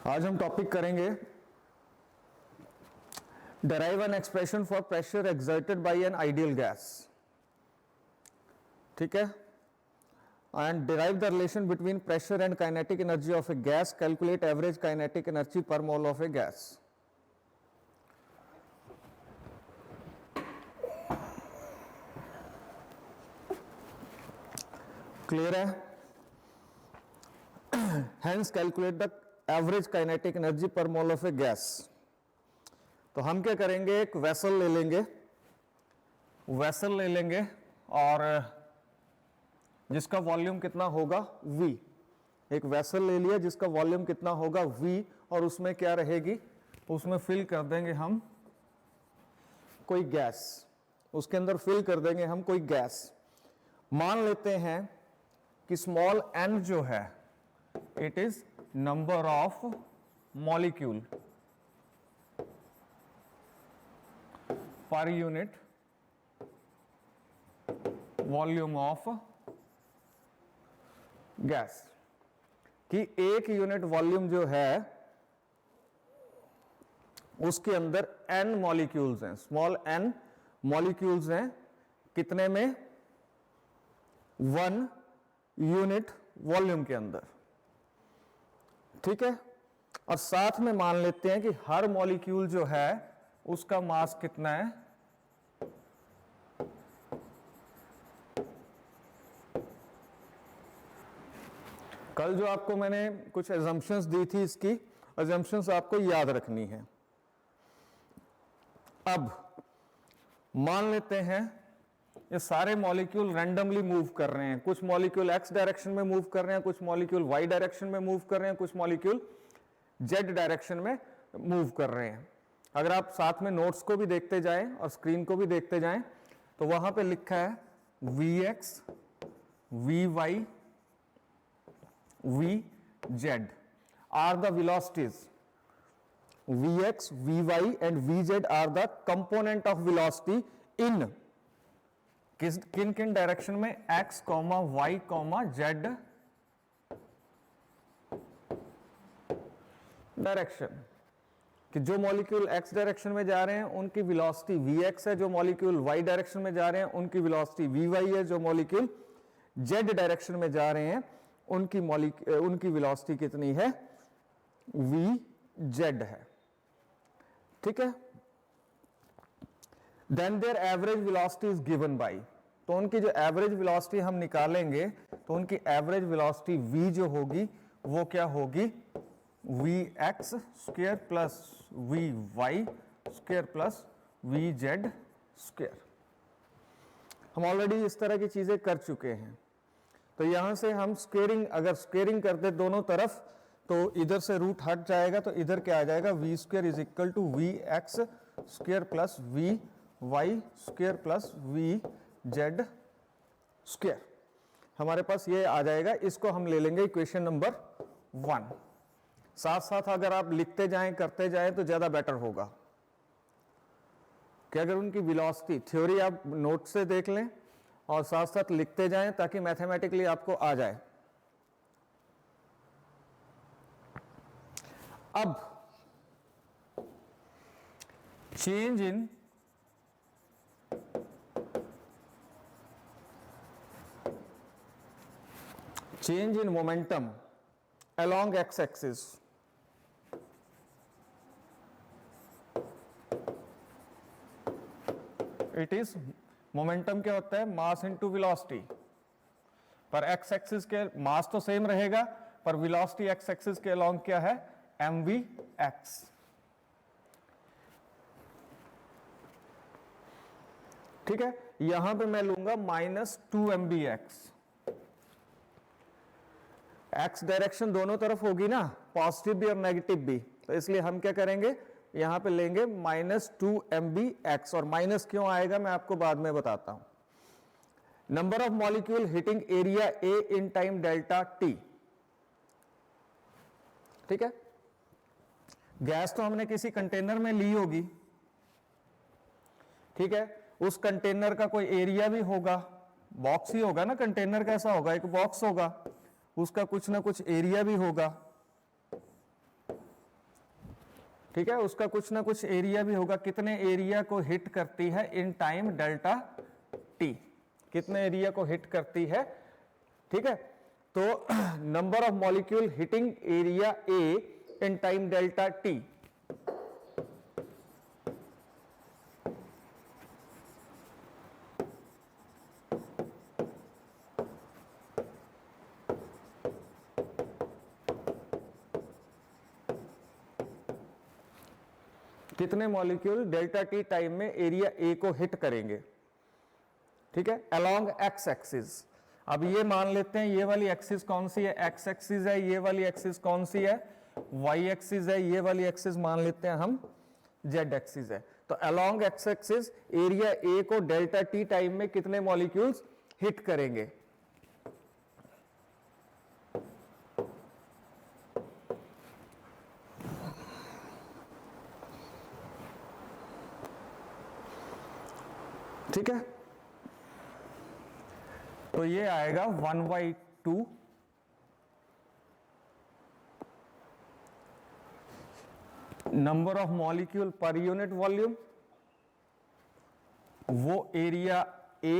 आज हम टॉपिक करेंगे derive an expression for pressure exerted by an ideal gas. ठीक है, and derive the relation between pressure and kinetic energy of a gas. Calculate average kinetic energy per mole of a gas. Clear है? Hence calculate the average kinetic energy per mole of a gas. तो हम क्या करेंगे, एक vessel ले लेंगे और जिसका वॉल्यूम कितना होगा V. एक वेसल ले लिया जिसका वॉल्यूम कितना होगा V, और उसमें क्या रहेगी, उसमें फिल कर देंगे हम कोई गैस, उसके अंदर फिल कर देंगे हम कोई गैस. मान लेते हैं कि स्मॉल n जो है it is number of molecule पर यूनिट वॉल्यूम ऑफ गैस, कि एक यूनिट वॉल्यूम जो है उसके अंदर n मॉलिक्यूल्स हैं, स्मॉल n मॉलिक्यूल्स हैं, कितने में, 1 यूनिट वॉल्यूम के अंदर. ठीक है, और साथ में मान लेते हैं कि हर मॉलिक्यूल जो है उसका मास कितना है, कल जो आपको मैंने कुछ एजम्पशंस दी थी, इसकी एजम्पशंस आपको याद रखनी है. अब मान लेते हैं ये सारे मॉलिक्यूल रैंडमली मूव कर रहे हैं, कुछ मॉलिक्यूल x डायरेक्शन में मूव कर रहे हैं, कुछ मॉलिक्यूल y डायरेक्शन में मूव कर रहे हैं, कुछ मॉलिक्यूल z डायरेक्शन में मूव कर रहे हैं. अगर आप साथ में नोट्स को भी देखते जाएं और स्क्रीन को भी देखते जाएं तो वहां पे लिखा है Vx, Vy, Vz are the velocities. Vx, Vy and Vz are the component of velocity in किन किन डायरेक्शन में, x, y, z डायरेक्शन. कि जो मॉलिक्यूल x डायरेक्शन में जा रहे हैं उनकी वेलोसिटी vx है, जो मॉलिक्यूल y डायरेक्शन में जा रहे हैं उनकी वेलोसिटी vy है, जो मॉलिक्यूल z डायरेक्शन में जा रहे हैं उनकी वेलोसिटी कितनी है, vz है. ठीक है, then there average velocity is given by, तो उनकी जो एवरेज वेलोसिटी हम निकालेंगे तो उनकी एवरेज वेलोसिटी v जो होगी वो क्या होगी, vx square plus vy square plus vz square. हम ऑलरेडी इस तरह की चीजें कर चुके हैं. तो यहां से हम स्क्वेयरिंग, अगर स्क्वेयरिंग करते दोनों तरफ तो इधर से रूट हट जाएगा, तो इधर क्या आ जाएगा, v square is equal to vx square plus vy square plus vz square. हमारे पास ये आ जाएगा, इसको हम ले लेंगे इक्वेशन नंबर 1. साथ साथ अगर आप लिखते जाएं करते जाएं तो ज्यादा बेटर होगा कि अगर उनकी वेलोसिटी थ्योरी आप नोट से देख लें और साथ साथ लिखते जाएं ताकि मैथमेटिकली आपको आ जाए. अब change in momentum along x axis. It is, momentum क्या होता है, मास इनटू वेलोसिटी. पर x एक्सिस के मास तो सेम रहेगा पर वेलोसिटी x एक्सिस के अलोंग क्या है, mvx. ठीक है, यहां पे मैं लूंगा -2mvx. x डायरेक्शन दोनों तरफ होगी ना, पॉजिटिव भी और नेगेटिव भी, तो इसलिए हम क्या करेंगे, यहां पे लेंगे -2mvx. और माइनस क्यों आएगा मैं आपको बाद में बताता हूं. Number of molecule hitting area A in time delta t. ठीक है, गैस तो हमने किसी कंटेनर में ली होगी. ठीक है, उस कंटेनर का कोई एरिया भी होगा, बॉक्स ही होगा ना, कंटेनर कैसा होगा, एक बॉक्स होगा, उसका कुछ ना कुछ एरिया भी होगा. ठीक है, उसका कुछ ना कुछ एरिया भी होगा, कितने एरिया को हिट करती है इन टाइम डेल्टा टी, कितने एरिया को हिट करती है। ठीक है, तो number of molecule hitting area A in time delta T, कितने मॉलिक्यूल डेल्टा टी टाइम में एरिया ए को हिट करेंगे। ठीक है, अलोंग एक्स एक्सिस। अब ये मान लेते हैं ये वाली एक्सिस कौन सी है, एक्स एक्सिस है, ये वाली एक्सिस कौन सी है, वाई एक्सिस है, ये वाली एक्सिस मान लेते हैं हम जेड एक्सिस है। तो along X axis area A को डेल्टा टी टाइम में कितने मॉलिक्यूल्स हिट करेंगे। ठीक है, तो ये आएगा 1/2 नंबर ऑफ मॉलिक्यूल पर यूनिट वॉल्यूम, वो एरिया ए,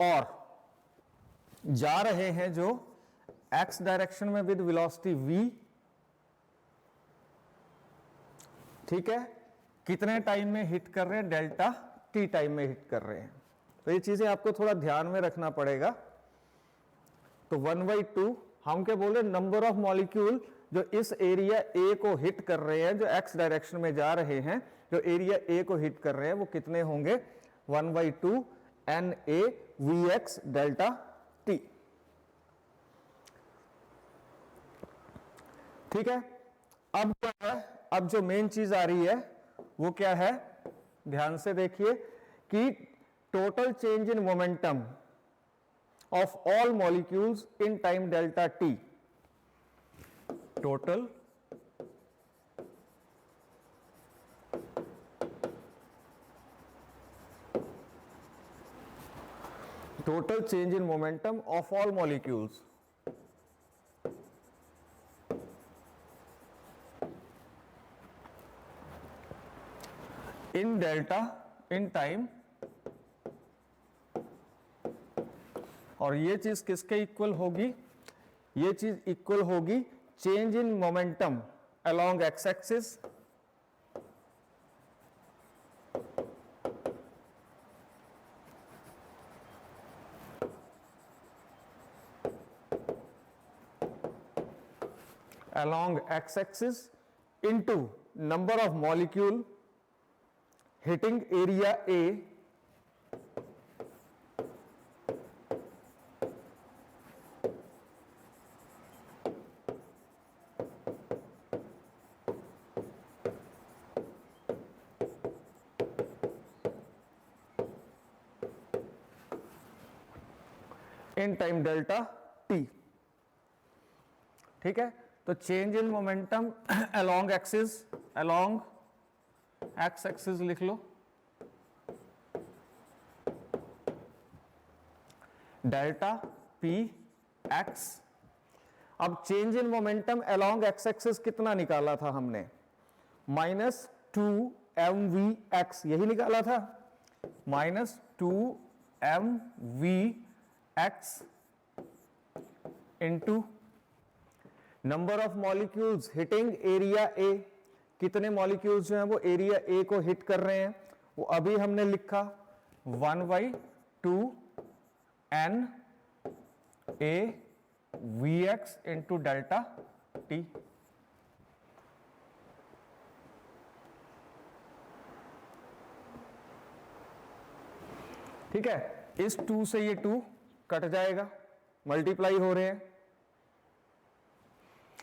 और जा रहे हैं जो एक्स डायरेक्शन में विद वेलोसिटी v। ठीक है, कितने टाइम में हिट कर रहे हैं, डेल्टा टी टाइम में हिट कर रहे हैं। तो ये चीजें आपको थोड़ा ध्यान में रखना पड़ेगा। तो 1/2 हम क्या बोल रहे हैं, नंबर ऑफ मॉलिक्यूल जो इस एरिया ए को हिट कर रहे हैं, जो एक्स डायरेक्शन में जा रहे हैं, जो एरिया ए को हिट कर रहे हैं, वो कितने होंगे, 1/2 NA VX डेल्टा टी। ठीक है, अब क्या है, अब जो मेन चीज आ रही है वो क्या है, ध्यान से देखिए कि total change in momentum of all molecules in time delta T, total change in momentum of all molecules in delta in time, और ये चीज किसके इक्वल होगी, ये चीज इक्वल होगी change in momentum along X axis along x-axis into number of molecule hitting area A in time delta t। ठीक है, तो change in momentum along axis, along X axis लिख लो, डेल्टा पी एक्स। अब change in momentum along X axis कितना निकाला था हमने, -2mvx, यही निकाला था, -2mvx into number of molecules hitting area A, कितने मॉलिक्यूल्स जो हैं वो एरिया ए को हिट कर रहे हैं, वो अभी हमने लिखा 1/2 N A VX into delta T. ठीक है, इस 2 से ये 2 कट जाएगा, मल्टीप्लाई हो रहे हैं,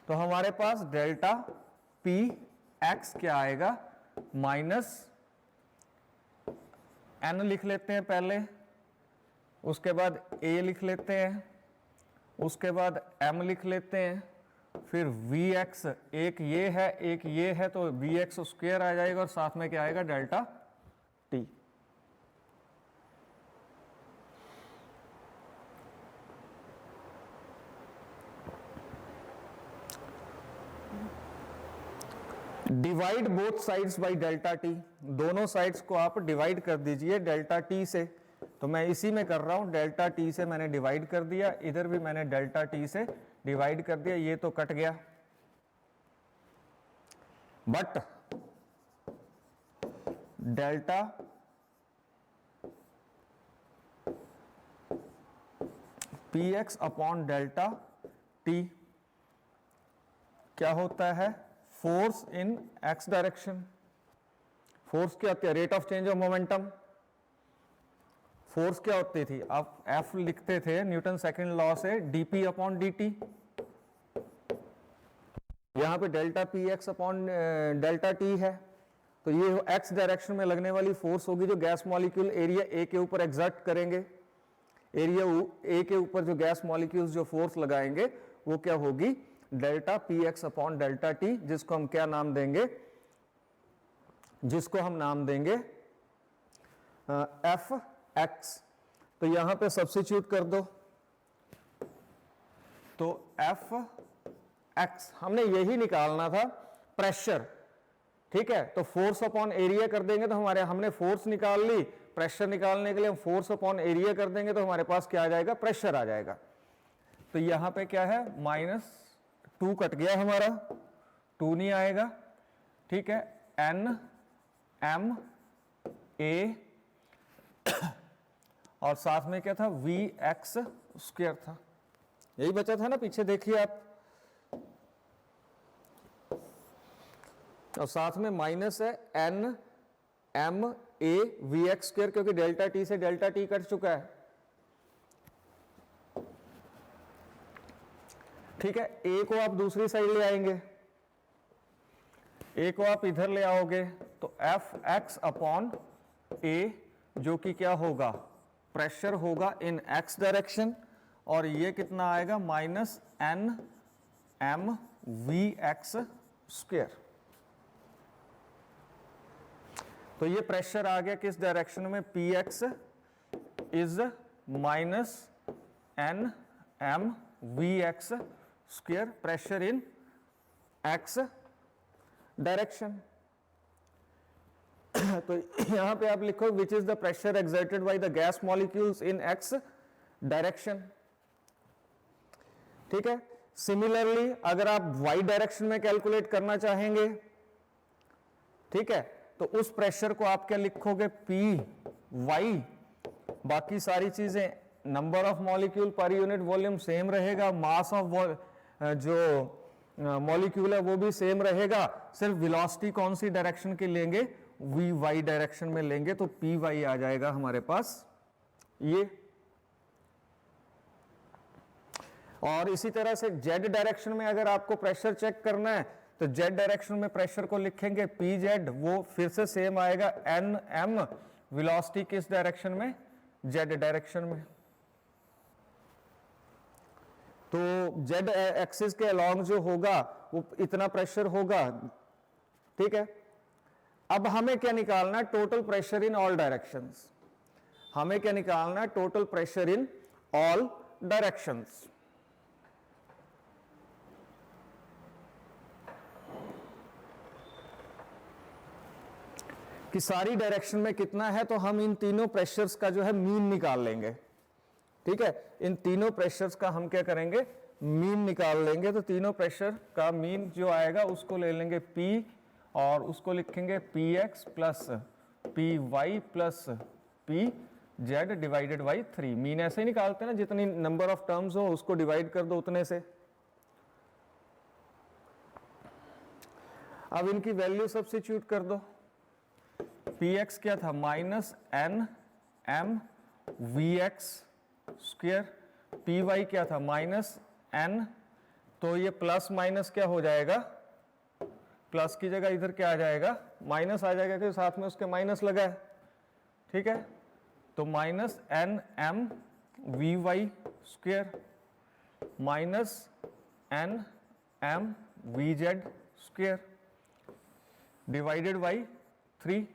तो हमारे पास डेल्टा पी एक्स क्या आएगा, -n लिख लेते हैं पहले, उसके बाद a लिख लेते हैं, उसके बाद m लिख लेते हैं, फिर vx, एक ये है तो vx स्क्वायर आ जाएगा और साथ में क्या आएगा, delta t। Divide both sides by delta T, दोनों साइड्स को आप डिवाइड कर दीजिए डेल्टा टी से। तो मैं इसी में कर रहा हूं, डेल्टा टी से मैंने डिवाइड कर दिया, इधर भी मैंने डेल्टा टी से डिवाइड कर दिया, ये तो कट गया। But delta P x upon delta T क्या होता है, force in X direction. Force क्या होती है, rate of change of momentum. Force क्या होती थी, आप एफ लिखते थे न्यूटन सेकंड लॉ से, डीपी अपॉन डी। यहां पे delta P x upon delta T है, तो ये एक्स डायरेक्शन में लगने वाली फोर्स होगी जो गैस मॉलिक्यूल एरिया ए के ऊपर एग्जर्ट करेंगे। एरिया ए के ऊपर जो गैस मॉलिक्यूल्स जो फोर्स लगाएंगे वो क्या होगी, delta P x upon delta T, जिसको हम क्या नाम देंगे, जिसको हम नाम देंगे एफ एक्स। तो यहां पे सब्स्टिट्यूट कर दो, तो एफ एक्स हमने यही निकालना था, प्रेशर। ठीक है, तो फोर्स अपॉन एरिया कर देंगे तो हमने फोर्स निकाल ली, प्रेशर निकालने के लिए हम फोर्स अपॉन एरिया कर देंगे तो हमारे पास क्या आ जाएगा, प्रेशर आ जाएगा। तो यहां पे क्या है, -2 कट गया हमारा, 2 नहीं आएगा। ठीक है, एन एम ए और साथ में क्या था, वी एक्स स्क्वायर था, यही बचा था ना, पीछे देखिए आप। और साथ में माइनस है N M A V X square, क्योंकि डेल्टा टी से डेल्टा टी कट चुका है। ठीक है, ए को आप दूसरी साइड ले आएंगे, ए को आप इधर ले आओगे, तो एफ एक्स अपॉन ए, जो कि क्या होगा, प्रेशर होगा इन एक्स डायरेक्शन, और ये कितना आएगा, minus N M V X square. तो ये प्रेशर आ गया किस डायरेक्शन में, P X is minus N M V X square, pressure in X direction. तो यहां पे आप लिखो which is the pressure exerted by the gas molecules in X direction. ठीक है, सिमिलरली अगर आप वाई डायरेक्शन में कैलकुलेट करना चाहेंगे, ठीक है, तो उस प्रेशर को आप क्या लिखोगे, पी वाई, बाकी सारी चीजें, नंबर ऑफ मॉलिक्यूल पर यूनिट वॉल्यूम सेम रहेगा, मास ऑफ जो मॉलिक्यूल है वो भी सेम रहेगा, सिर्फ वेलोसिटी कौन सी डायरेक्शन की लेंगे, वी वाई डायरेक्शन में लेंगे, तो पी वाई आ जाएगा हमारे पास ये। और इसी तरह से जेड डायरेक्शन में अगर आपको प्रेशर चेक करना है तो जेड डायरेक्शन में प्रेशर को लिखेंगे पी जेड, वो फिर से सेम आएगा, एन एम, वेलोसिटी किस डायरेक्शन में, जेड डायरेक्शन में। तो जेड एक्सिस के अलोंग जो होगा वो इतना प्रेशर होगा। ठीक है, अब हमें क्या निकालना है, total pressure in all directions. हमें क्या निकालना है, total pressure in all directions. कि सारी डायरेक्शन में कितना है, तो हम इन तीनों प्रेशर्स का जो है मीन निकाल लेंगे। ठीक है, इन तीनों प्रेशर्स का हम क्या करेंगे, मीन निकाल लेंगे। तो तीनों प्रेशर का मीन जो आएगा उसको ले लेंगे P, और उसको लिखेंगे Px plus Py plus Pz divided by 3। Mean ऐसे ही निकालते हैं ना, जितनी नंबर ऑफ टर्म्स हो उसको डिवाइड कर दो उतने से। अब इनकी वैल्यू सब्स्टिट्यूट कर दो। Px क्या था, minus N M V X square, Py क्या था, माइनस एन, तो ये प्लस माइनस क्या हो जाएगा, प्लस की जगह इधर क्या आ जाएगा, माइनस आ जाएगा, क्योंकि साथ में उसके माइनस लगा है। ठीक है, तो minus N M V Y square minus N M V Z square divided by 3।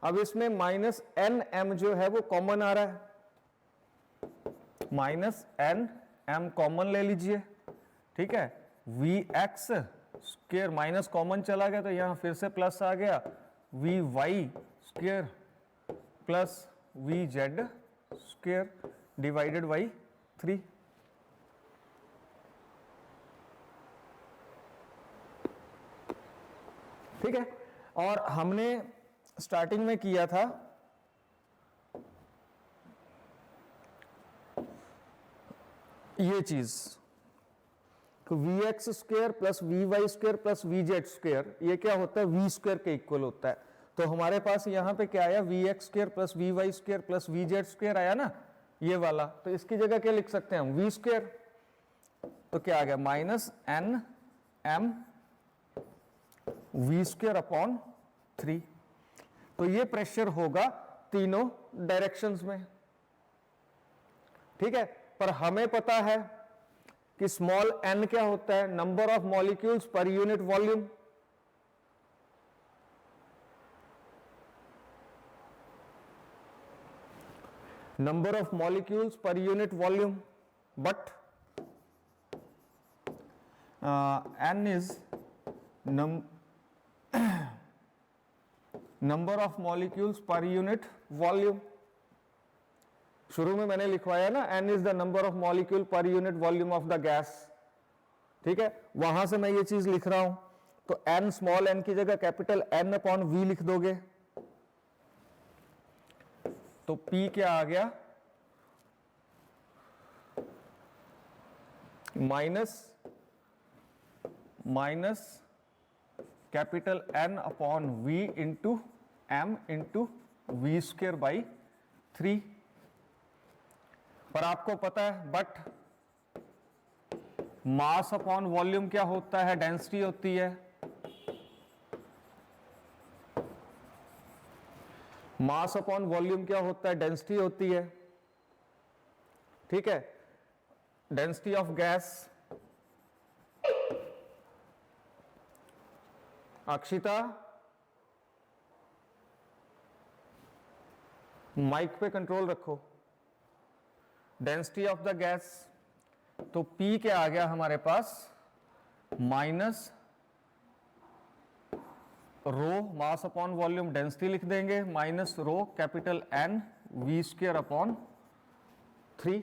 अब इसमें माइनस एन एम जो है वो कॉमन आ रहा है, माइनस एन एम कॉमन ले लीजिए। ठीक है, V X square, minus common चला गया तो यहां फिर से प्लस आ गया, V Y square plus V Z square divided by 3। ठीक है, और हमने स्टार्टिंग में किया था ये चीज, तो V X square plus V Y square plus V Z square, ये क्या होता है, वी स्क्वायर के इक्वल होता है। तो हमारे पास यहां पे क्या आया, V X square plus V Y square plus V Z square आया ना, ये वाला। तो इसकी जगह क्या लिख सकते हैं हम, वी स्क्वायर। तो क्या आ गया, minus N M V square upon 3। तो ये प्रेशर होगा तीनों डायरेक्शंस में। ठीक है, पर हमें पता है कि स्मॉल n क्या होता है, number of molecules per unit volume. Number of molecules per unit volume, but n is number of molecules per unit volume. शुरू में मैंने लिखवाया ना, n is the number of molecule पर unit volume of the gas. ठीक है, वहां से मैं ये चीज लिख रहा हूं, तो n स्मॉल n की जगह कैपिटल N अपॉन V लिख दोगे, तो P क्या आ गया, minus capital N upon V into M into V square by 3। पर आपको पता है, बट मास अपॉन वॉल्यूम क्या होता है, डेंसिटी होती है। मास अपॉन वॉल्यूम क्या होता है, डेंसिटी होती है। ठीक है, density of gas, Akshita mike पे कंट्रोल रखो, डेंसिटी ऑफ द गैस। तो P क्या आ गया हमारे पास, minus rho mass upon volume density लिख देंगे, minus rho capital N V square upon 3।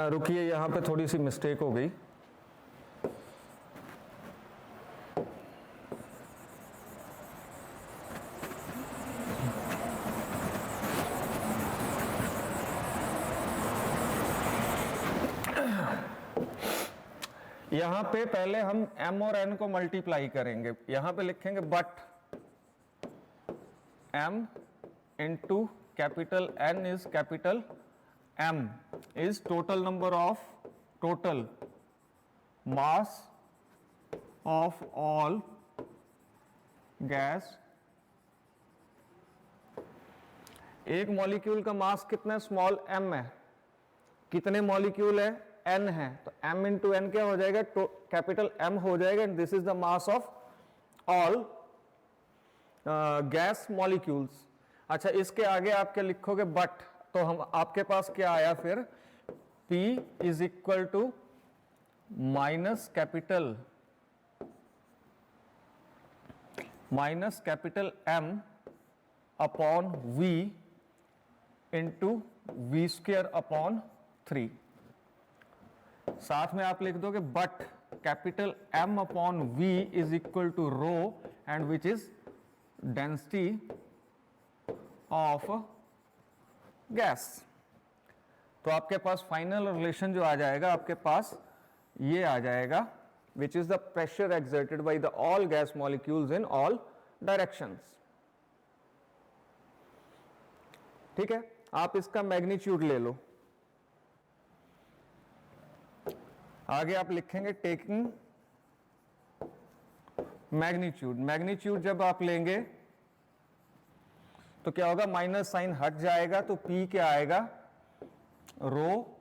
रुकिए, यहां पे थोड़ी सी मिस्टेक हो गई। यहां पे पहले हम m और n को मल्टीप्लाई करेंगे, यहां पे लिखेंगे but m into capital N is capital M is total number of total mass of all gas। एक मॉलिक्यूल का मास कितना, स्मॉल m है, कितने मॉलिक्यूल है, n है, तो m इंटू n क्या हो जाएगा, कैपिटल M हो जाएगा, and this is the mass of all gas molecules. अच्छा, इसके आगे आप क्या लिखोगे, बट, तो हम आपके पास क्या आया फिर, P is equal to minus capital M upon V into V square upon 3। साथ में आप लिख दोगे but capital M upon V is equal to rho and which is density of gas. तो आपके पास फाइनल रिलेशन जो आ जाएगा, आपके पास ये आ जाएगा, विच is the pressure exerted by the all gas molecules in all directions. ठीक है, आप इसका मैग्नीट्यूड ले लो। आगे आप लिखेंगे टेकिंग मैग्नीट्यूड। मैग्नीट्यूड जब आप लेंगे तो क्या होगा, माइनस साइन हट जाएगा तो P क्या आएगा, रो,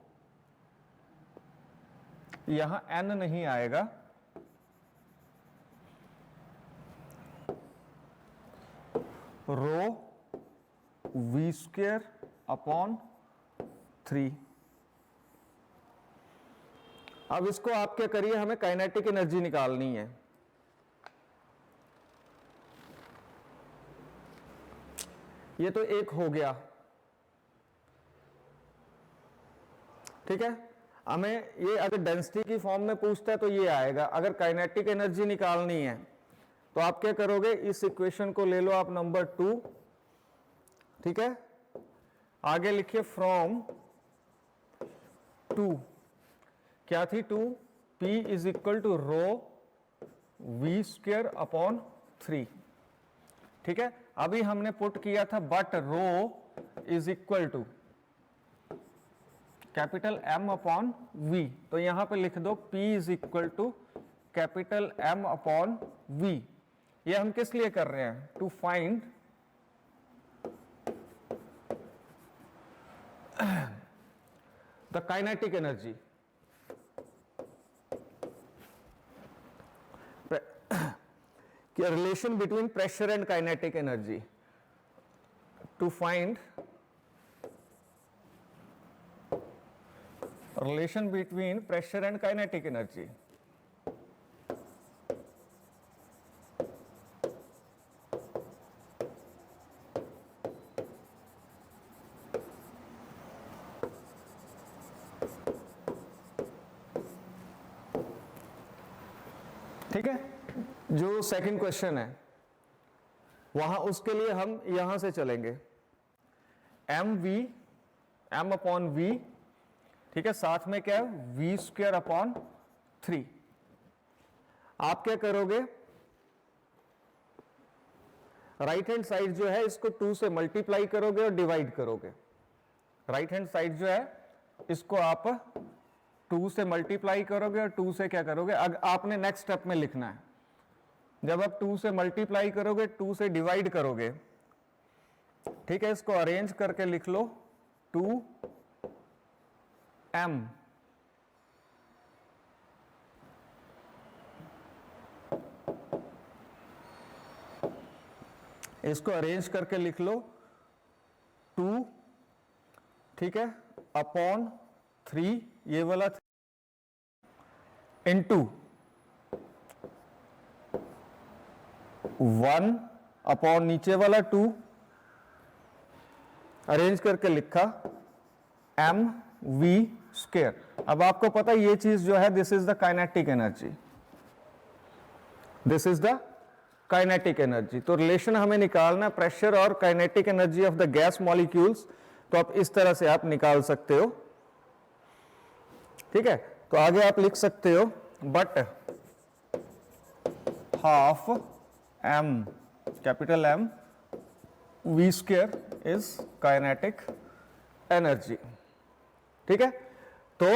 यहां N नहीं आएगा, रो V स्क्वायर अपॉन 3। अब इसको आप क्या करिए, हमें काइनेटिक एनर्जी निकालनी है। ये तो एक हो गया, ठीक है। हमें ये अगर डेंसिटी की फॉर्म में पूछता है तो ये आएगा। अगर काइनेटिक एनर्जी निकालनी है तो आप क्या करोगे, इस इक्वेशन को ले लो आप नंबर 2, ठीक है। आगे लिखिए फ्रॉम 2, क्या थी 2, P is equal to rho V square upon 3, ठीक है। अभी हमने पुट किया था but rho is equal to capital M upon V, तो यहां पे लिख दो P is equal to capital M upon V। ये हम किस लिए कर रहे हैं, to find the kinetic energy. Relation between pressure and kinetic energy, to find relation between pressure and kinetic energy। ठीक है, जो सेकंड क्वेश्चन है वहां, उसके लिए हम यहां से चलेंगे, M अपॉन V, ठीक है, साथ में क्या है V स्क्वायर अपॉन 3। आप क्या करोगे, राइट हैंड साइड जो है इसको 2 से मल्टीप्लाई करोगे और डिवाइड करोगे। राइट हैंड साइड जो है इसको आप 2 से मल्टीप्लाई करोगे और 2 से क्या करोगे, आपने नेक्स्ट स्टेप में लिखना है। जब आप 2 से मल्टीप्लाई करोगे, 2 से डिवाइड करोगे, ठीक है, इसको अरेंज करके लिख लो 2M, इसको अरेंज करके लिख लो 2, ठीक है, अपॉन 3, ये वाला इनटू 1 अपॉन नीचे वाला 2, अरेंज करके लिखा mv स्क्वायर। अब आपको पता है ये चीज जो है, this is the kinetic energy, this is the kinetic energy. तो रिलेशन हमें निकालना प्रेशर और kinetic energy of the gas molecules, तो आप इस तरह से आप निकाल सकते हो, ठीक है। तो आगे आप लिख सकते हो but half m capital M v square is kinetic energy, ठीक है। तो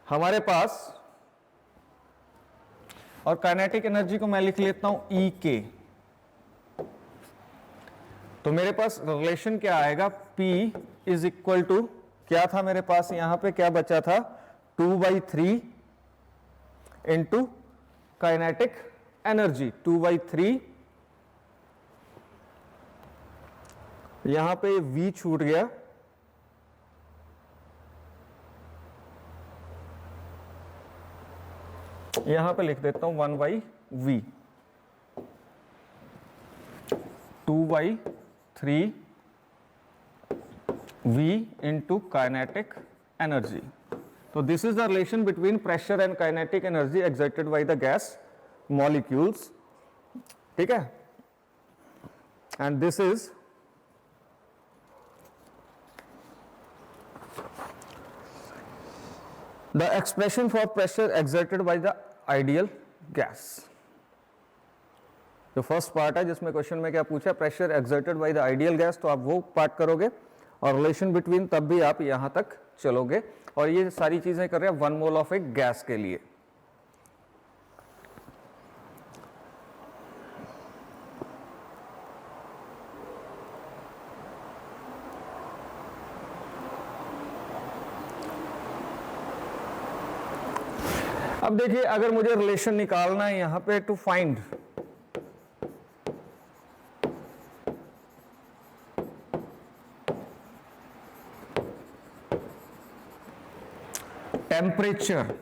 हमारे पास, और काइनेटिक एनर्जी को मैं लिख लेता हूं E के, तो मेरे पास रिलेशन क्या आएगा, P इज इक्वल टू, क्या था मेरे पास यहां पे, क्या बचा था, 2/3 इंटू काइनेटिक एनर्जी, 2/3, यहां पे V छूट गया, यहां पे लिख देता हूं 1/V, 2/3 V into kinetic energy. So this is the relation between pressure and kinetic energy exerted by the gas molecules, ठीक है, and this is the expression for pressure exerted by the ideal gas. जो first part है जिसमें question में क्या पूछा, pressure exerted by the ideal gas, तो आप वो पार्ट करोगे और रिलेशन बिटवीन तब भी आप यहां तक चलोगे। और ये सारी चीजें कर रहे हैं 1 मोल ऑफ एक गैस के लिए। अब देखिए, अगर मुझे रिलेशन निकालना है यहां पे to find temperature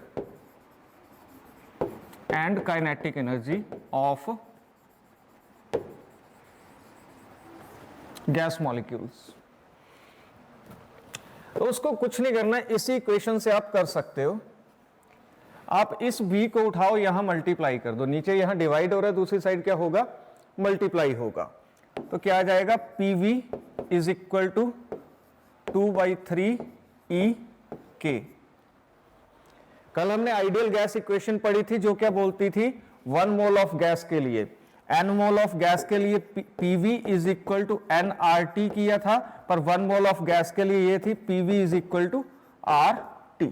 and kinetic energy of gas molecules, तो उसको कुछ नहीं करना, इसी इक्वेशन से आप कर सकते हो। आप इस v को उठाओ, यहां मल्टीप्लाई कर दो, नीचे यहां डिवाइड हो रहा है, दूसरी साइड क्या होगा, मल्टीप्लाई होगा। तो क्या आ जाएगा, PV is equal to 2/3 EK। कल हमने आइडियल गैस इक्वेशन पढ़ी थी जो क्या बोलती थी, 1 मोल ऑफ गैस के लिए n मोल ऑफ गैस के लिए PV is equal to nRT किया था, पर 1 मोल ऑफ गैस के लिए ये थी PV is equal to RT।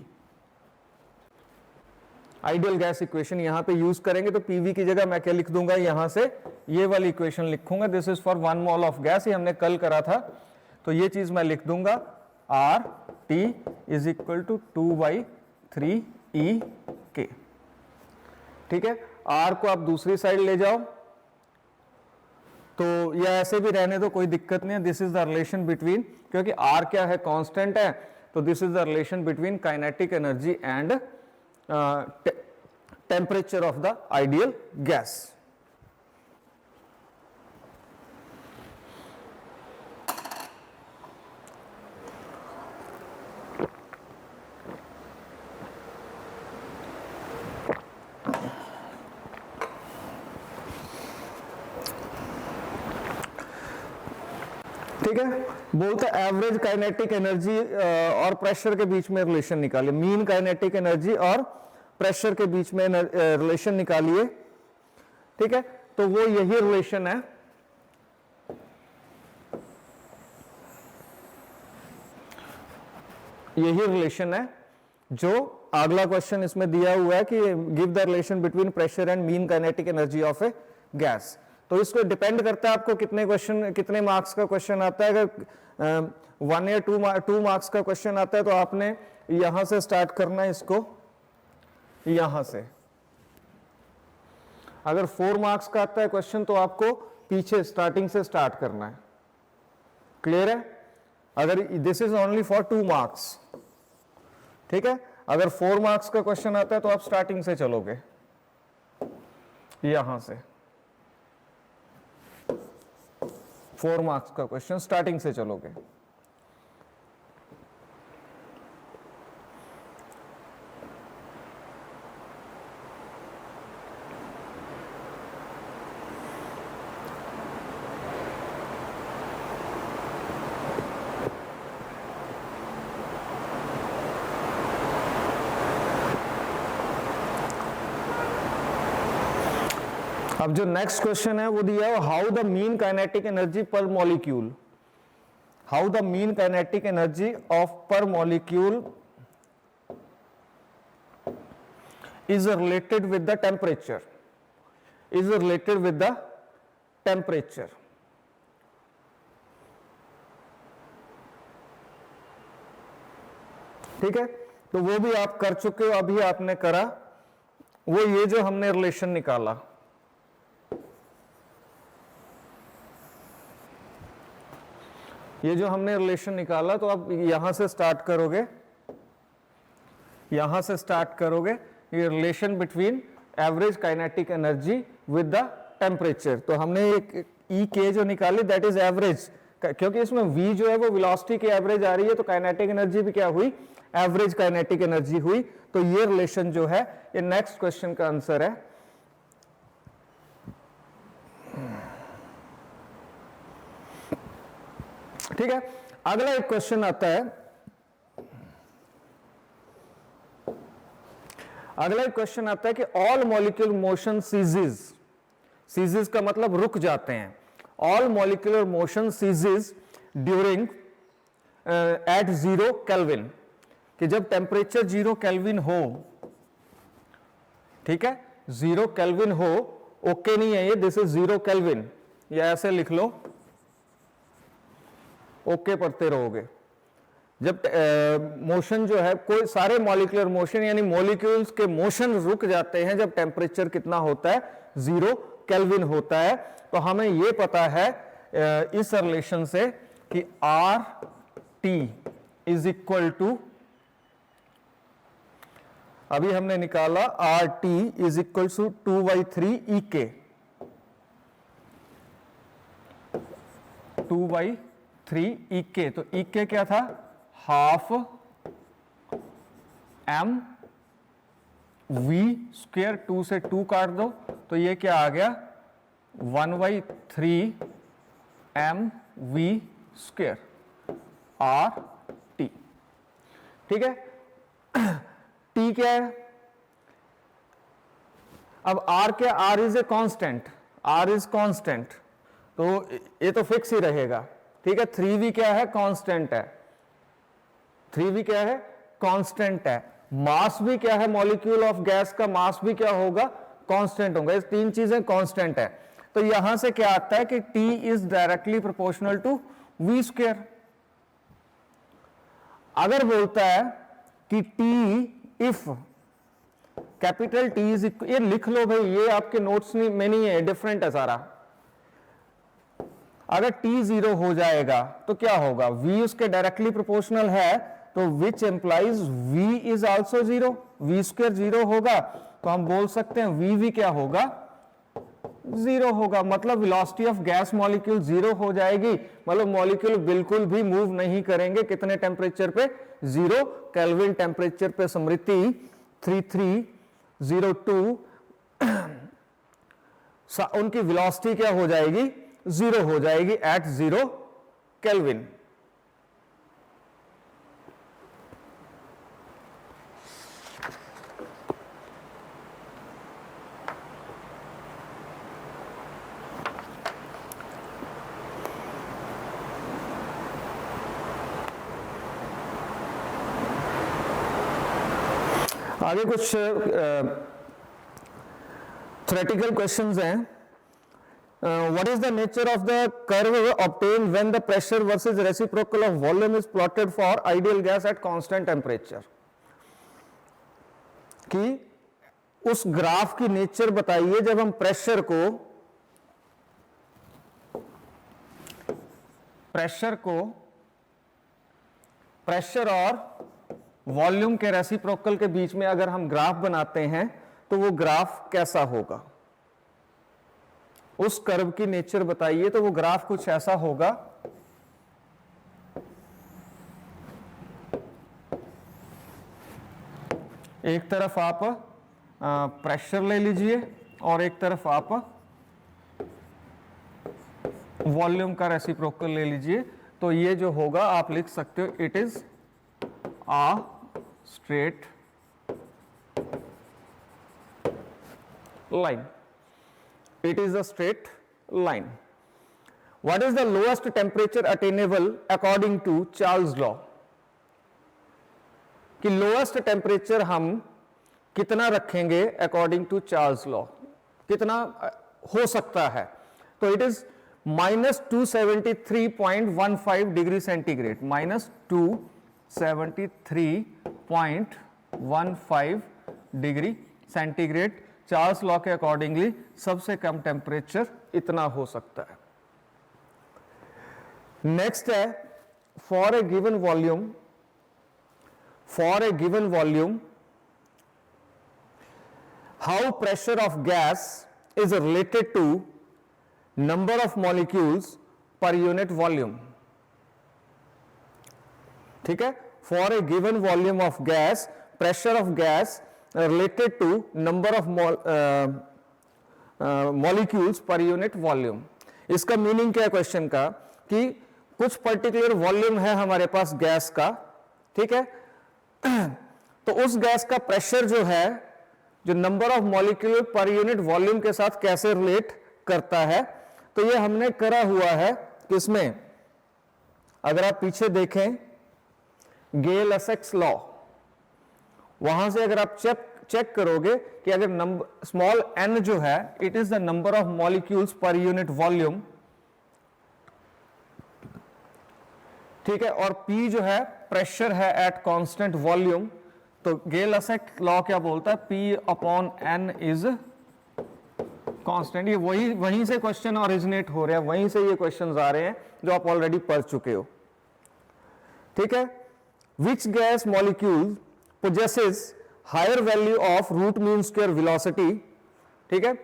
Ideal gas equation यहां पे यूज करेंगे तो PV की जगह मैं क्या लिख दूंगा, यहां से ये वाली इक्वेशन लिखूंगा, this is for 1 mole of gas, ये हमने कल करा था, तो ये चीज मैं लिख दूंगा RT is equal to 2/3 EK। ठीक है, R को आप दूसरी साइड ले जाओ, तो या ऐसे भी रहने दो, कोई दिक्कत नहीं है। This is the relation between, क्योंकि R क्या है, कांस्टेंट है, तो this is the relation between kinetic energy and temperature of the ideal gas। ठीक है, बोलते एवरेज काइनेटिक एनर्जी और प्रेशर के बीच में रिलेशन निकालिए, मीन काइनेटिक एनर्जी और प्रेशर के बीच में रिलेशन निकालिए। ठीक है, तो वो यही रिलेशन है, यही रिलेशन है जो अगला क्वेश्चन इसमें दिया हुआ है कि give the relation between pressure and mean kinetic energy of A gas. तो इसको डिपेंड करता है आपको कितने क्वेश्चन, कितने मार्क्स का क्वेश्चन आता है। अगर 1 या 2 मार्क्स का क्वेश्चन आता है तो आपने यहां से स्टार्ट करना है, इसको यहां से। अगर 4 मार्क्स का आता है क्वेश्चन तो आपको पीछे स्टार्टिंग से स्टार्ट करना है। क्लियर है? अगर this is only for 2 marks, ठीक है। अगर 4 मार्क्स का क्वेश्चन आता है तो आप स्टार्टिंग से चलोगे, यहां से 4 मार्क्स का क्वेश्चन स्टार्टिंग से चलोगे। अब जो नेक्स्ट क्वेश्चन है वो दिया है, how the mean kinetic energy per molecule, how the mean kinetic energy of per molecule is related with the temperature, is related with the temperature। ठीक है, तो वो भी आप कर चुके हो, अभी आपने करा वो ये जो हमने रिलेशन निकाला, ये जो हमने रिलेशन निकाला, तो आप यहां से स्टार्ट करोगे, यहां से स्टार्ट करोगे, ये relation between average kinetic energy with the temperature. तो हमने एक ई के जो निकाली दैट इज एवरेज, क्योंकि इसमें v जो है वो वेलोसिटी की एवरेज आ रही है, तो काइनेटिक एनर्जी भी क्या हुई, एवरेज काइनेटिक एनर्जी हुई। तो ये रिलेशन जो है ये नेक्स्ट क्वेश्चन का आंसर है। ठीक है, अगला एक क्वेश्चन आता है, अगला एक क्वेश्चन आता है कि all molecule motion ceases ceases का मतलब रुक जाते हैं। All molecular motion ceases during at 0 kelvin, कि जब टेम्परेचर 0 केल्विन हो, ठीक है, 0 केल्विन हो, ओके नहीं है ये, दिस इज 0 केल्विन, या ऐसे लिख लो, ओके पढ़ते रहोगे। जब मोशन जो है, कोई सारे मॉलिक्यूलर मोशन यानी मॉलिक्यूल्स के मोशन रुक जाते हैं जब टेम्परेचर कितना होता है, 0 केल्विन होता है। तो हमें यह पता है इस रिलेशन से कि R T is equal to, अभी हमने निकाला R T is equal to 2/3 E K, 2/3 E के। तो ई के क्या था, हाफ एम वी स्क्वायर, 2 से 2 काट दो तो ये क्या आ गया, 1/3 M V square R T. ठीक है, टी क्या है, अब आर क्या, R is a constant, R is constant, तो ये तो फिक्स ही रहेगा। ठीक है, 3v क्या है, कांस्टेंट है, 3v क्या है, कांस्टेंट है। मास भी क्या है, मॉलिक्यूल ऑफ गैस का मास भी क्या होगा, कांस्टेंट होगा। ये तीन चीजें कांस्टेंट है। तो यहां से क्या आता है कि T is directly proportional to v square. अगर बोलता है कि T if capital T is, ये लिख लो भाई, ये आपके नोट्स में नहीं है, डिफरेंट है सारा। अगर T 0 हो जाएगा तो क्या होगा, V उसके डायरेक्टली प्रोपोर्शनल है, तो which implies V is also 0, V square 0 होगा, तो हम बोल सकते हैं VV क्या होगा, 0 होगा। मतलब वेलोसिटी ऑफ गैस मॉलिक्यूल 0 हो जाएगी, मतलब मॉलिक्यूल बिल्कुल भी मूव नहीं करेंगे। कितने टेम्परेचर पे, 0 केल्विन टेम्परेचर पे। स्मृति 3302 उनकी वेलोसिटी क्या हो जाएगी, 0 हो जाएगी एट 0 केल्विन। आगे कुछ थ्योरेटिकल क्वेश्चंस हैं। What is the nature of the curve obtained when the pressure versus reciprocal of volume is plotted for ideal gas at constant temperature? कि उस ग्राफ की नेचर बताइए जब हम प्रेशर और वॉल्यूम के रेसिप्रोकल के बीच में अगर हम ग्राफ बनाते हैं तो वो ग्राफ कैसा होगा। उस कर्व की नेचर बताइए, तो वो ग्राफ कुछ ऐसा होगा। एक तरफ आप प्रेशर ले लीजिए और एक तरफ आप वॉल्यूम का रेसिप्रोकल ले लीजिए, तो ये जो होगा आप लिख सकते हो, it is a straight line. It is a straight line. What is the lowest temperature attainable according to Charles law? कि lowest temperature हम कितना रखेंगे according to Charles law, कितना हो सकता है। तो it is -273.15 degree centigrade, -273.15 degree centigrade. Charles law के अकॉर्डिंगली सबसे कम टेम्परेचर इतना हो सकता है। नेक्स्ट है, for a given volume how pressure of gas is related to number of molecules per unit volume. ठीक है, for a given volume of gas, pressure of gas related to number of molecules per unit volume. इसका meaning क्या है question का, कि कुछ particular volume है हमारे पास गैस का, ठीक है, तो उस गैस का प्रेशर जो है, जो नंबर ऑफ मॉलिक्यूल पर यूनिट वॉल्यूम के साथ कैसे रिलेट करता है। तो ये हमने करा हुआ है किसमें, अगर आप पीछे देखें गेल-लैसेक्स लॉ, वहां से अगर आप चेक करोगे कि अगर नंबर स्मॉल n जो है it is the number of molecules per unit volume, ठीक है, और P जो है प्रेशर है एट कांस्टेंट वॉल्यूम, तो गेल-लैसेक्स लॉ क्या बोलता है, P upon n is constant. ये वहीं से क्वेश्चन ओरिजिनेट हो रहे हैं, वहीं से ये क्वेश्चंस आ रहे हैं जो आप ऑलरेडी पढ़ चुके हो, ठीक है। Which gas molecule possesses higher value of root mean square velocity, ठीक है,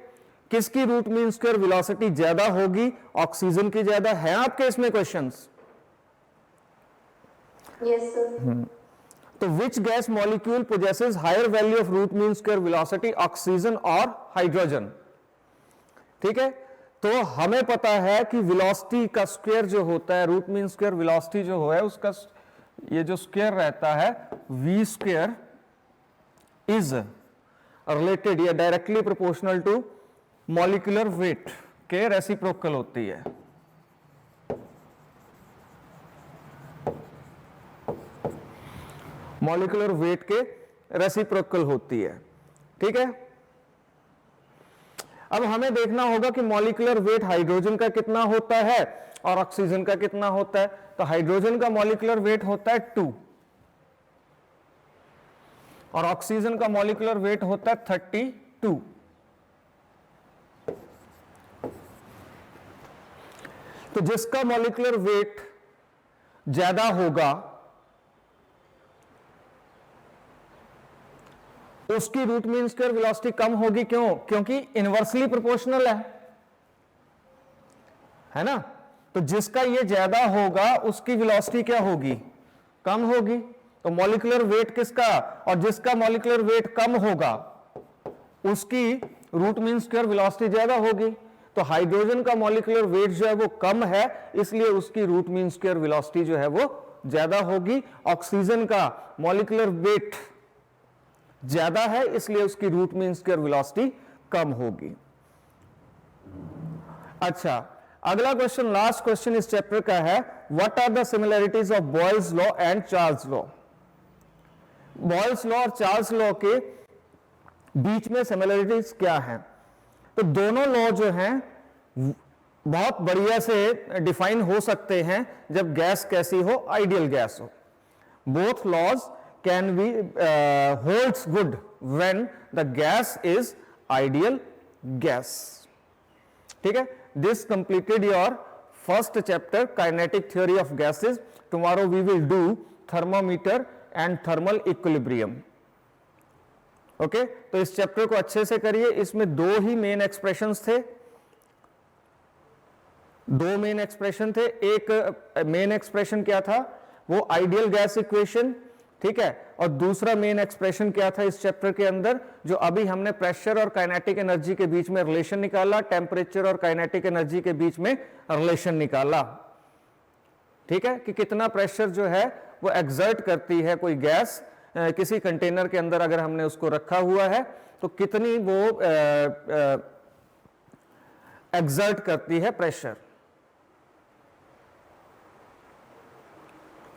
किसकी रूट मीन स्क्वायर वेलोसिटी ज्यादा होगी, ऑक्सीजन की ज्यादा है आपके इसमें क्वेश्चंस? Yes sir. तो which gas molecule possesses higher value of root mean square velocity, oxygen और हाइड्रोजन, ठीक है। तो हमें पता है कि वेलोसिटी का स्क्वायर जो होता है, रूट मीन स्क्वायर वेलोसिटी जो है उसका ये जो स्क्वायर रहता है v स्क्वायर इज रिलेटेड या directly proportional to molecular weight के रेसिप्रोकल होती है। मॉलिक्यूलर वेट के रेसिप्रोकल होती है, ठीक है। अब हमें देखना होगा कि मॉलिक्यूलर वेट हाइड्रोजन का कितना होता है और ऑक्सीजन का कितना होता है। तो हाइड्रोजन का मॉलिक्यूलर वेट होता है 2 और ऑक्सीजन का मॉलिक्यूलर वेट होता है 32। तो जिसका मॉलिक्यूलर वेट ज्यादा होगा उसकी रूट मीन स्क्वायर वेलोसिटी कम होगी। क्यों? क्योंकि इनवर्सली प्रोपोर्शनल है ना। तो जिसका ये ज्यादा होगा उसकी वेलोसिटी क्या होगी? कम होगी। तो मॉलिक्यूलर वेट किसका, और जिसका मॉलिक्यूलर वेट कम होगा उसकी रूट मीन स्क्वायर वेलोसिटी ज्यादा होगी। तो हाइड्रोजन का मॉलिक्यूलर वेट जो है वो कम है, इसलिए उसकी रूट मीन स्क्वायर वेलोसिटी जो है वो ज्यादा होगी। ऑक्सीजन का मॉलिक्यूलर वेट ज्यादा है, इसलिए उसकी रूट मीन स्क्वायर वेलोसिटी कम होगी। अच्छा, अगला क्वेश्चन, लास्ट क्वेश्चन इस चैप्टर का है, what are the similarities of Boyle's law and Charles law. Boyle's law और चार्ल्स लॉ के बीच में सिमिलरिटीज क्या है? तो दोनों लॉ जो हैं बहुत बढ़िया से डिफाइन हो सकते हैं जब गैस कैसी हो, आइडियल गैस हो। Both laws can be holds good when the gas is ideal gas. ठीक है, this completed your first chapter kinetic theory of gases. Tomorrow we will do thermometer and thermal equilibrium. Okay, तो इस chapter को अच्छे से करिए। इसमें दो ही मेन एक्सप्रेशंस थे, दो मेन एक्सप्रेशन थे। एक मेन एक्सप्रेशन क्या था? वो आइडियल गैस इक्वेशन, ठीक है, और दूसरा मेन एक्सप्रेशन क्या था इस चैप्टर के अंदर, जो अभी हमने प्रेशर और काइनेटिक एनर्जी के बीच में रिलेशन निकाला, टेम्परेचर और काइनेटिक एनर्जी के बीच में रिलेशन निकाला। ठीक है, कि कितना प्रेशर जो है वो एक्सर्ट करती है कोई गैस किसी कंटेनर के अंदर, अगर हमने उसको रखा हुआ है तो कितनी वो एक्सर्ट करती है प्रेशर।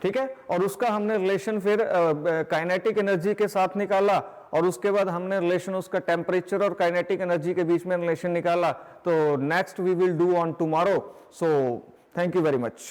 ठीक है, और उसका हमने रिलेशन फिर काइनेटिक एनर्जी के साथ निकाला, और उसके बाद हमने रिलेशन उसका टेम्परेचर और काइनेटिक एनर्जी के बीच में रिलेशन निकाला। तो next we will do on tomorrow. So thank you very much.